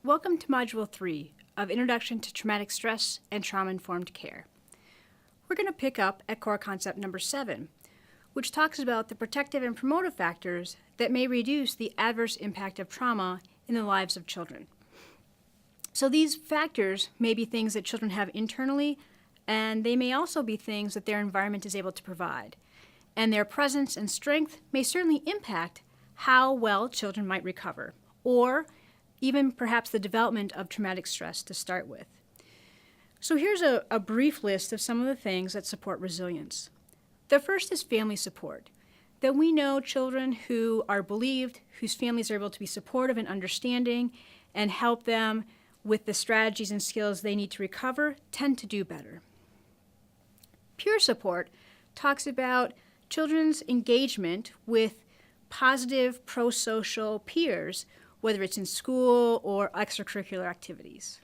Welcome to Module 3 of Introduction to Traumatic Stress and Trauma-Informed Care. We're going to pick up at core concept number 7, which talks about the protective and promotive factors that may reduce the adverse impact of trauma in the lives of children. So these factors may be things that children have internally, and they may also be things that their environment is able to provide. And their presence and strength may certainly impact how well children might recover, or even perhaps the development of traumatic stress to start with. So here's a brief list of some of the things that support resilience. The first is family support. That we know children who are believed, whose families are able to be supportive and understanding and help them with the strategies and skills they need to recover, tend to do better. Peer support talks about children's engagement with positive pro-social peers, whether it's in school or extracurricular activities.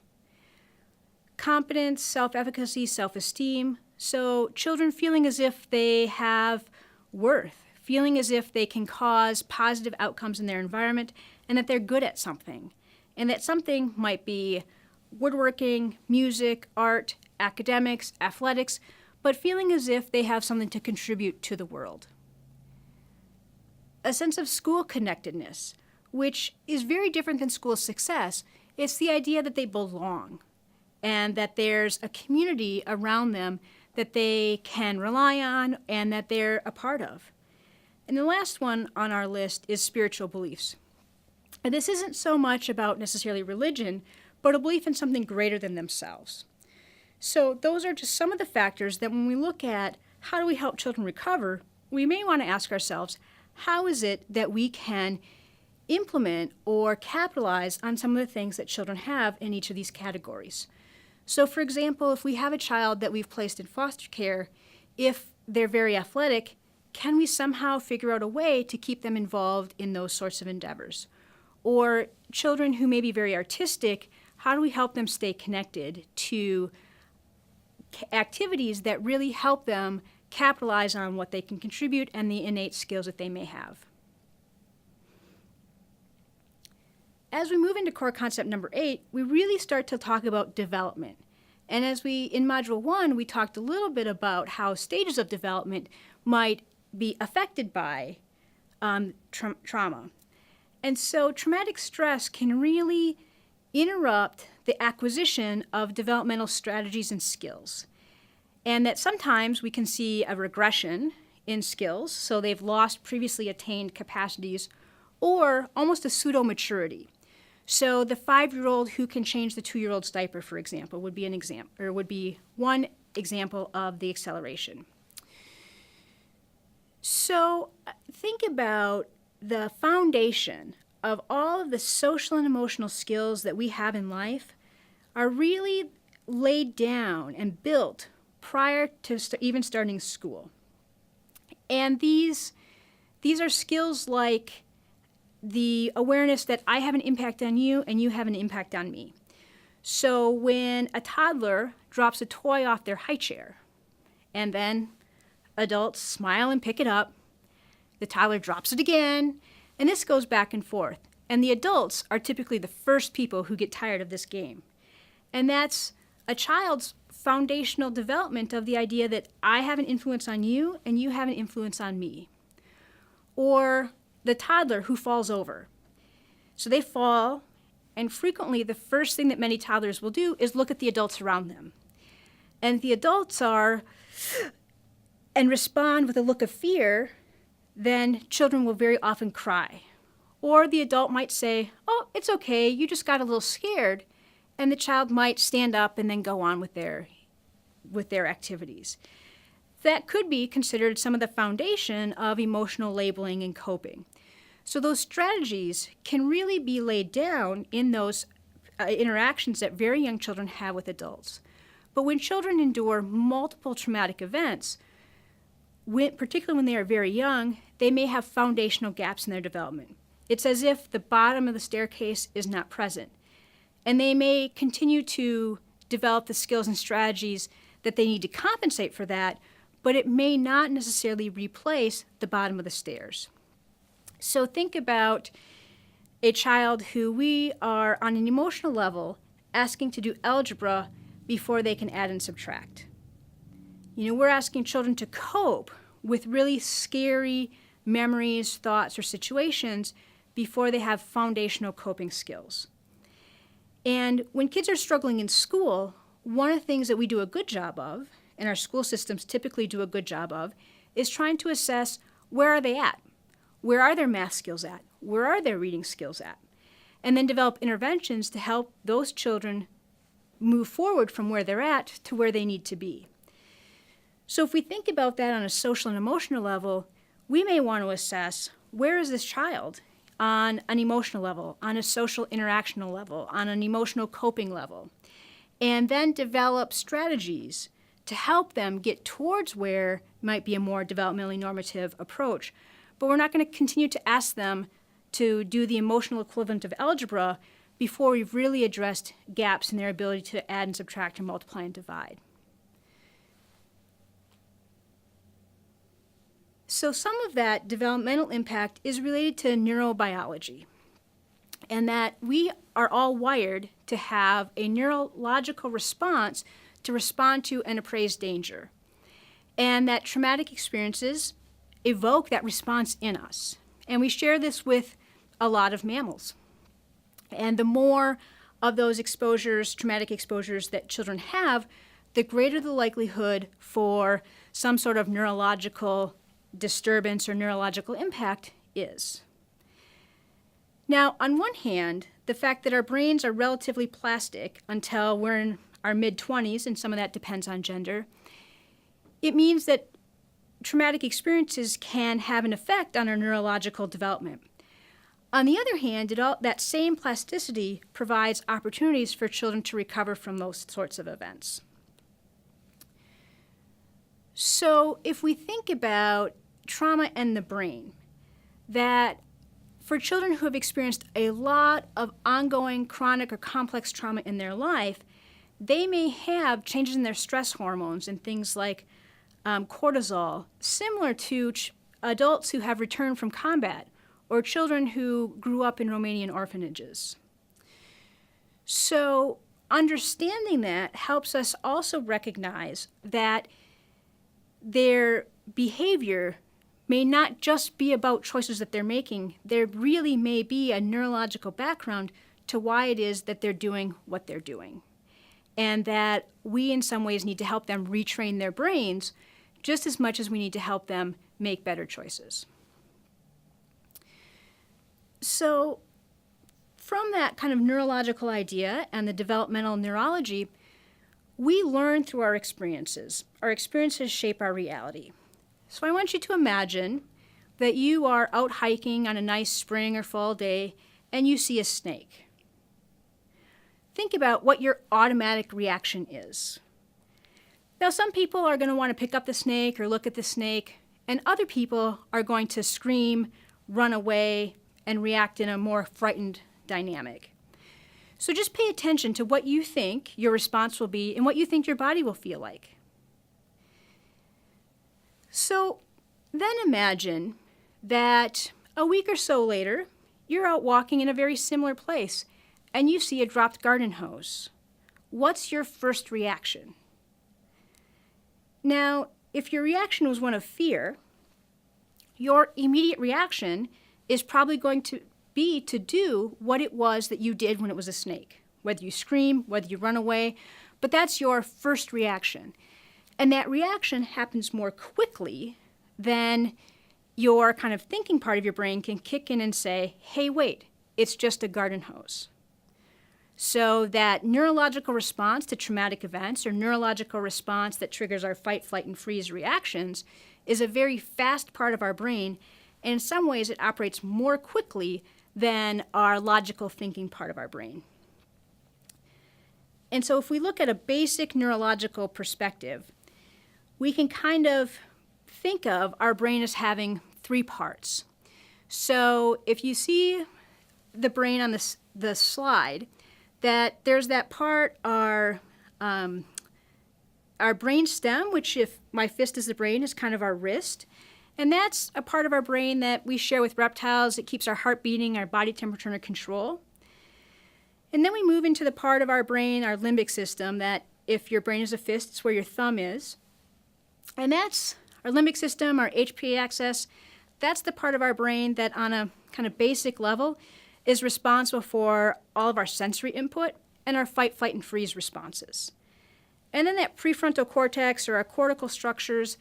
Competence, self-efficacy, self-esteem. So children feeling as if they have worth, feeling as if they can cause positive outcomes in their environment and that they're good at something. And that something might be woodworking, music, art, academics, athletics, but feeling as if they have something to contribute to the world. A sense of school connectedness, which is very different than school success. It's the idea that they belong and that there's a community around them that they can rely on and that they're a part of. And the last one on our list is spiritual beliefs. And this isn't so much about necessarily religion, but a belief in something greater than themselves. So those are just some of the factors that when we look at how do we help children recover, we may want to ask ourselves, how is it that we can implement or capitalize on some of the things that children have in each of these categories? So for example, if we have a child that we've placed in foster care, if they're very athletic, can we somehow figure out a way to keep them involved in those sorts of endeavors? Or children who may be very artistic, how do we help them stay connected to activities that really help them capitalize on what they can contribute and the innate skills that they may have? As we move into core concept number 8, we really start to talk about development. And as in Module 1, we talked a little bit about how stages of development might be affected by trauma. And so traumatic stress can really interrupt the acquisition of developmental strategies and skills. And that sometimes we can see a regression in skills, so they've lost previously attained capacities, or almost a pseudo-maturity. So the 5-year-old who can change the 2-year-old's diaper, for example, would be one example of the acceleration. So think about the foundation of all of the social and emotional skills that we have in life are really laid down and built prior to even starting school. And these are skills like the awareness that I have an impact on you and you have an impact on me. So when a toddler drops a toy off their high chair and then adults smile and pick it up, the toddler drops it again, and this goes back and forth. And the adults are typically the first people who get tired of this game. And that's a child's foundational development of the idea that I have an influence on you and you have an influence on me. Or the toddler who falls over. So they fall, and frequently the first thing that many toddlers will do is look at the adults around them. And the adults and respond with a look of fear, then children will very often cry. Or the adult might say, "Oh, it's okay, you just got a little scared," and the child might stand up and then go on with their activities. That could be considered some of the foundation of emotional labeling and coping. So those strategies can really be laid down in those interactions that very young children have with adults. But when children endure multiple traumatic events, particularly when they are very young, they may have foundational gaps in their development. It's as if the bottom of the staircase is not present. And they may continue to develop the skills and strategies that they need to compensate for that, but it may not necessarily replace the bottom of the stairs. So think about a child who we are on an emotional level asking to do algebra before they can add and subtract. We're asking children to cope with really scary memories, thoughts, or situations before they have foundational coping skills. And when kids are struggling in school, one of the things that we do a good job of, and our school systems typically do a good job of, is trying to assess where are they at? Where are their math skills at? Where are their reading skills at? And then develop interventions to help those children move forward from where they're at to where they need to be. So if we think about that on a social and emotional level, we may want to assess where is this child on an emotional level, on a social interactional level, on an emotional coping level, and then develop strategies to help them get towards where might be a more developmentally normative approach. But we're not going to continue to ask them to do the emotional equivalent of algebra before we've really addressed gaps in their ability to add and subtract and multiply and divide. So some of that developmental impact is related to neurobiology, and that we are all wired to have a neurological response to respond to an appraised danger, and that traumatic experiences evoke that response in us. And we share this with a lot of mammals. And the more of those exposures, traumatic exposures that children have, the greater the likelihood for some sort of neurological disturbance or neurological impact is. Now, on one hand, the fact that our brains are relatively plastic until we're in our mid-20s, and some of that depends on gender, it means that traumatic experiences can have an effect on our neurological development. On the other hand, that same plasticity provides opportunities for children to recover from those sorts of events. So if we think about trauma and the brain, that for children who have experienced a lot of ongoing chronic or complex trauma in their life, they may have changes in their stress hormones and things like cortisol, similar to adults who have returned from combat or children who grew up in Romanian orphanages. So understanding that helps us also recognize that their behavior may not just be about choices that they're making. There really may be a neurological background to why it is that they're doing what they're doing. And that we in some ways need to help them retrain their brains just as much as we need to help them make better choices. So from that kind of neurological idea and the developmental neurology, we learn through our experiences. Our experiences shape our reality. So I want you to imagine that you are out hiking on a nice spring or fall day and you see a snake. Think about what your automatic reaction is. Now, some people are going to want to pick up the snake or look at the snake, and other people are going to scream, run away, and react in a more frightened dynamic. So just pay attention to what you think your response will be and what you think your body will feel like. So then imagine that a week or so later, you're out walking in a very similar place and you see a dropped garden hose. What's your first reaction? Now, if your reaction was one of fear, your immediate reaction is probably going to be to do what it was that you did when it was a snake, whether you scream, whether you run away, but that's your first reaction. And that reaction happens more quickly than your kind of thinking part of your brain can kick in and say, hey, wait, it's just a garden hose. So that neurological response to traumatic events or neurological response that triggers our fight, flight, and freeze reactions is a very fast part of our brain, and in some ways it operates more quickly than our logical thinking part of our brain. And so if we look at a basic neurological perspective, we can kind of think of our brain as having three parts. So if you see the brain on the slide, that there's that part, our brain stem, which if my fist is the brain, is kind of our wrist. And that's a part of our brain that we share with reptiles. It keeps our heart beating, our body temperature under control. And then we move into the part of our brain, our limbic system, that if your brain is a fist, it's where your thumb is. And that's our limbic system, our HPA axis. That's the part of our brain that on a kind of basic level is responsible for all of our sensory input and our fight, flight, and freeze responses. And then that prefrontal cortex, or our cortical structures,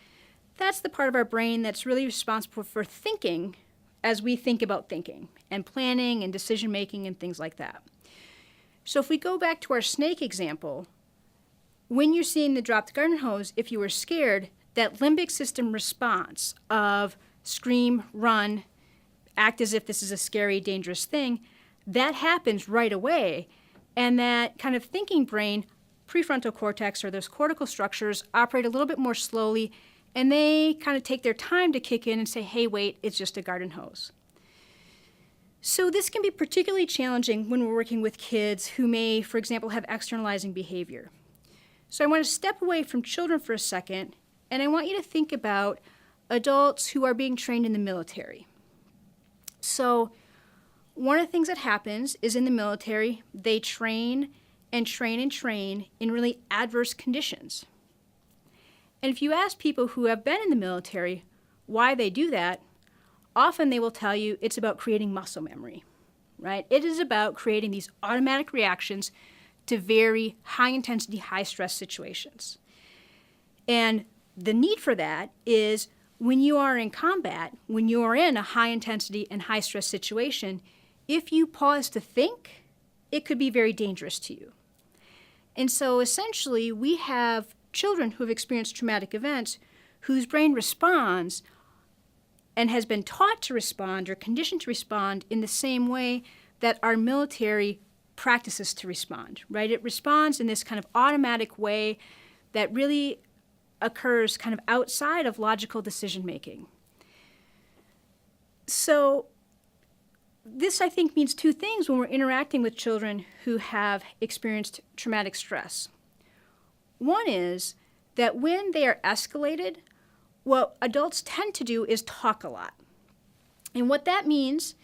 that's the part of our brain that's really responsible for thinking as we think about thinking, and planning and decision making and things like that. So if we go back to our snake example, when you're seeing the dropped garden hose, if you were scared, that limbic system response of scream, run, act as if this is a scary, dangerous thing, that happens right away. And that kind of thinking brain, prefrontal cortex, or those cortical structures, operate a little bit more slowly, and they kind of take their time to kick in and say, hey, wait, it's just a garden hose. So this can be particularly challenging when we're working with kids who may, for example, have externalizing behavior. So I want to step away from children for a second, and I want you to think about adults who are being trained in the military. So one of the things that happens is in the military, they train and train and train in really adverse conditions. And if you ask people who have been in the military why they do that, often they will tell you it's about creating muscle memory, right? It is about creating these automatic reactions to very high-intensity, high-stress situations. And the need for that is when you are in combat, when you are in a high-intensity and high-stress situation, if you pause to think, it could be very dangerous to you. And so essentially, we have children who have experienced traumatic events whose brain responds and has been taught to respond or conditioned to respond in the same way that our military practices to respond, right? It responds in this kind of automatic way that really occurs kind of outside of logical decision making. So this, I think, means two things when we're interacting with children who have experienced traumatic stress. One is that when they are escalated, what adults tend to do is talk a lot. And what that means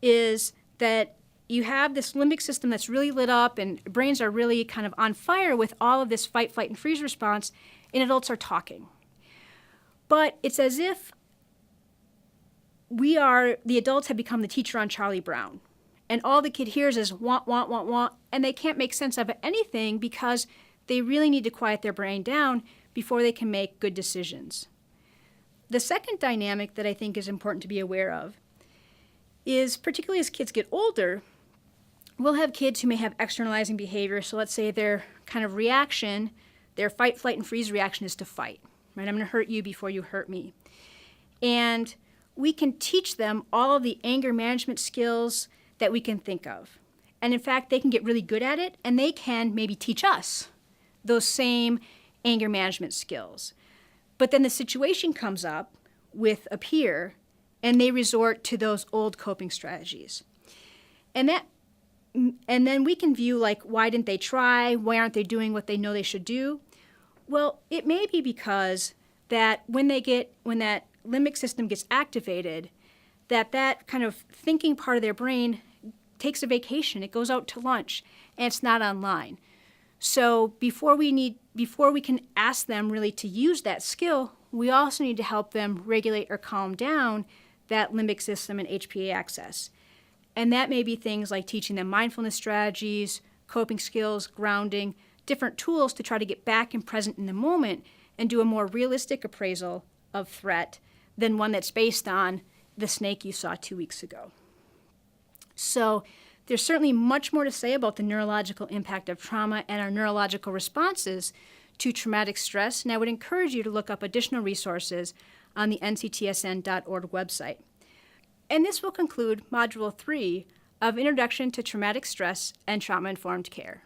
is that you have this limbic system that's really lit up and brains are really kind of on fire with all of this fight, flight, and freeze response, and adults are talking. But it's as if the adults have become the teacher on Charlie Brown. And all the kid hears is want, want, want, want, and they can't make sense of anything because they really need to quiet their brain down before they can make good decisions. The second dynamic that I think is important to be aware of is, particularly as kids get older, we'll have kids who may have externalizing behavior. So let's say their kind of reaction, their fight, flight, and freeze reaction is to fight, right? I'm going to hurt you before you hurt me. And we can teach them all of the anger management skills that we can think of. And in fact, they can get really good at it, and they can maybe teach us those same anger management skills. But then the situation comes up with a peer, and they resort to those old coping strategies. And then we can view, like, why didn't they try? Why aren't they doing what they know they should do? Well, it may be because that when that limbic system gets activated, that kind of thinking part of their brain takes a vacation. It goes out to lunch, and it's not online. So before we can ask them really to use that skill, we also need to help them regulate or calm down that limbic system and HPA axis. And that may be things like teaching them mindfulness strategies, coping skills, grounding, different tools to try to get back and present in the moment and do a more realistic appraisal of threat than one that's based on the snake you saw 2 weeks ago. So there's certainly much more to say about the neurological impact of trauma and our neurological responses to traumatic stress, and I would encourage you to look up additional resources on the nctsn.org website. And this will conclude Module 3 of Introduction to Traumatic Stress and Trauma-Informed Care.